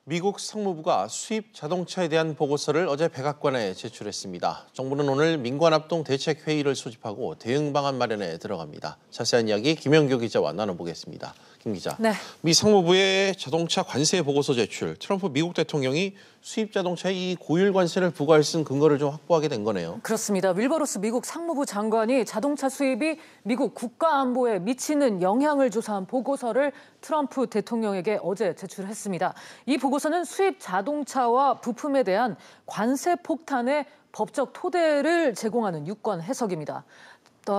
미국 상무부가 수입 자동차에 대한 보고서를 어제 백악관에 제출했습니다. 정부는 오늘 민관합동 대책회의를 소집하고 대응 방안 마련에 들어갑니다. 자세한 이야기 김영교 기자와 나눠보겠습니다. 김 기자, 네. 미 상무부의 자동차 관세 보고서 제출, 트럼프 미국 대통령이 수입 자동차에 이 고율 관세를 부과할 수 있는 근거를 좀 확보하게 된 거네요. 그렇습니다. 윌버로스 미국 상무부 장관이 자동차 수입이 미국 국가 안보에 미치는 영향을 조사한 보고서를 트럼프 대통령에게 어제 제출했습니다. 이 보고서는 수입 자동차와 부품에 대한 관세 폭탄의 법적 토대를 제공하는 유권 해석입니다.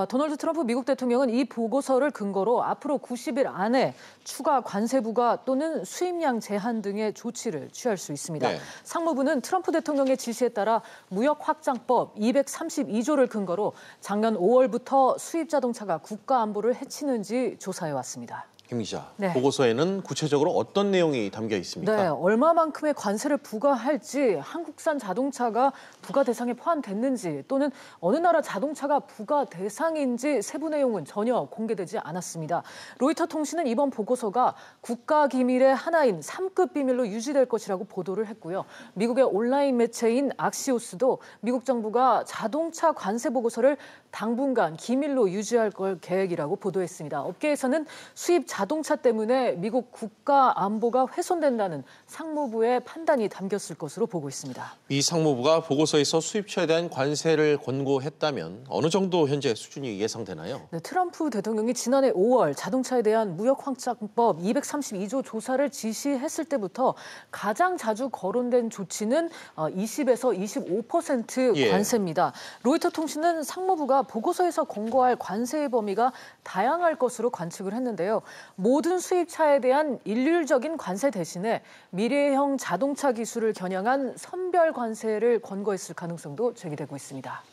도널드 트럼프 미국 대통령은 이 보고서를 근거로 앞으로 90일 안에 추가 관세 부과 또는 수입량 제한 등의 조치를 취할 수 있습니다. 네. 상무부는 트럼프 대통령의 지시에 따라 무역확장법 232조를 근거로 작년 5월부터 수입 자동차가 국가 안보를 해치는지 조사해 왔습니다. 김 기자, 네. 보고서에는 구체적으로 어떤 내용이 담겨 있습니까? 네, 얼마만큼의 관세를 부과할지, 한국산 자동차가 부과 대상에 포함됐는지 또는 어느 나라 자동차가 부과 대상인지 세부 내용은 전혀 공개되지 않았습니다. 로이터 통신은 이번 보고서가 국가기밀의 하나인 3급 비밀로 유지될 것이라고 보도를 했고요. 미국의 온라인 매체인 악시오스도 미국 정부가 자동차 관세 보고서를 당분간 기밀로 유지할 계획이라고 보도했습니다. 업계에서는 수입 자동차 때문에 미국 국가 안보가 훼손된다는 상무부의 판단이 담겼을 것으로 보고 있습니다. 이 상무부가 보고서에서 수입차에 대한 관세를 권고했다면 어느 정도 현재 수준이 예상되나요? 네, 트럼프 대통령이 지난해 5월 자동차에 대한 무역확장법 232조 조사를 지시했을 때부터 가장 자주 거론된 조치는 20에서 25% 관세입니다. 로이터 통신은 상무부가 보고서에서 권고할 관세의 범위가 다양할 것으로 관측을 했는데요. 모든 수입차에 대한 일률적인 관세 대신에 미래형 자동차 기술을 겨냥한 선별 관세를 권고했을 가능성도 제기되고 있습니다.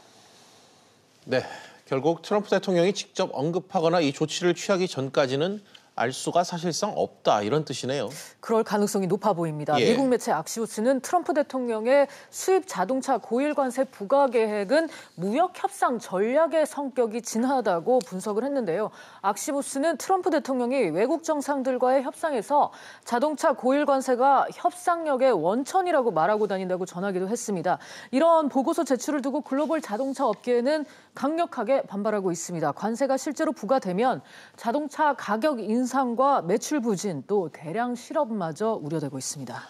네, 결국 트럼프 대통령이 직접 언급하거나 이 조치를 취하기 전까지는 알 수가 사실상 없다, 이런 뜻이네요. 그럴 가능성이 높아 보입니다. 예. 미국 매체 악시오스는 트럼프 대통령의 수입 자동차 고일 관세 부과 계획은 무역 협상 전략의 성격이 진하다고 분석을 했는데요. 악시오스는 트럼프 대통령이 외국 정상들과의 협상에서 자동차 고일 관세가 협상력의 원천이라고 말하고 다닌다고 전하기도 했습니다. 이런 보고서 제출을 두고 글로벌 자동차 업계는 강력하게 반발하고 있습니다. 관세가 실제로 부과되면 자동차 가격 인상과 매출 부진 또 대량 실업마저 우려되고 있습니다.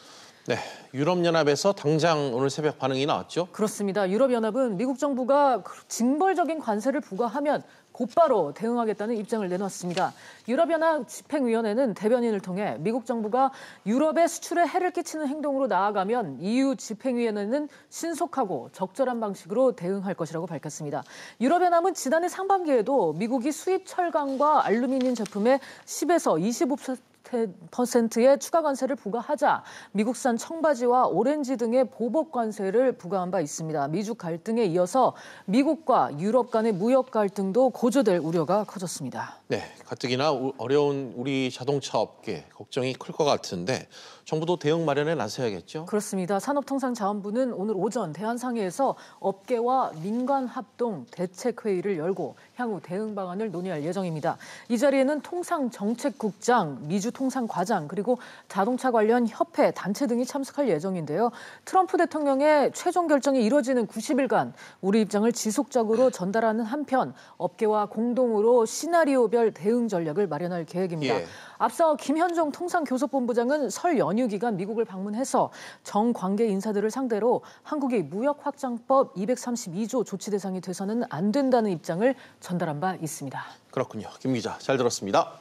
네, 유럽연합에서 당장 오늘 새벽 반응이 나왔죠? 그렇습니다. 유럽연합은 미국 정부가 징벌적인 관세를 부과하면 곧바로 대응하겠다는 입장을 내놨습니다. 유럽연합 집행위원회는 대변인을 통해 미국 정부가 유럽의 수출에 해를 끼치는 행동으로 나아가면 EU 집행위원회는 신속하고 적절한 방식으로 대응할 것이라고 밝혔습니다. 유럽연합은 지난해 상반기에도 미국이 수입 철강과 알루미늄 제품에 10에서 25%의 추가 관세를 부과하자 미국산 청바지와 오렌지 등의 보복 관세를 부과한 바 있습니다. 미중 갈등에 이어서 미국과 유럽 간의 무역 갈등도 고조될 우려가 커졌습니다. 네, 가뜩이나 어려운 우리 자동차 업계 걱정이 클 것 같은데 정부도 대응 마련에 나서야겠죠? 그렇습니다. 산업통상자원부는 오늘 오전 대한상회에서 업계와 민관 합동 대책회의를 열고 향후 대응 방안을 논의할 예정입니다. 이 자리에는 통상정책국장, 미주통상과장 그리고 자동차 관련 협회, 단체 등이 참석할 예정인데요. 트럼프 대통령의 최종 결정이 이루어지는 90일간 우리 입장을 지속적으로 전달하는 한편 업계와 공동으로 시나리오별 대응 전략을 마련할 계획입니다. 예. 앞서 김현종 통상교섭본부장은 설 연휴 기간 미국을 방문해서 정관계 인사들을 상대로 한국이 무역확장법 232조 조치 대상이 돼서는 안 된다는 입장을 전달한 바 있습니다. 그렇군요. 김 기자, 잘 들었습니다.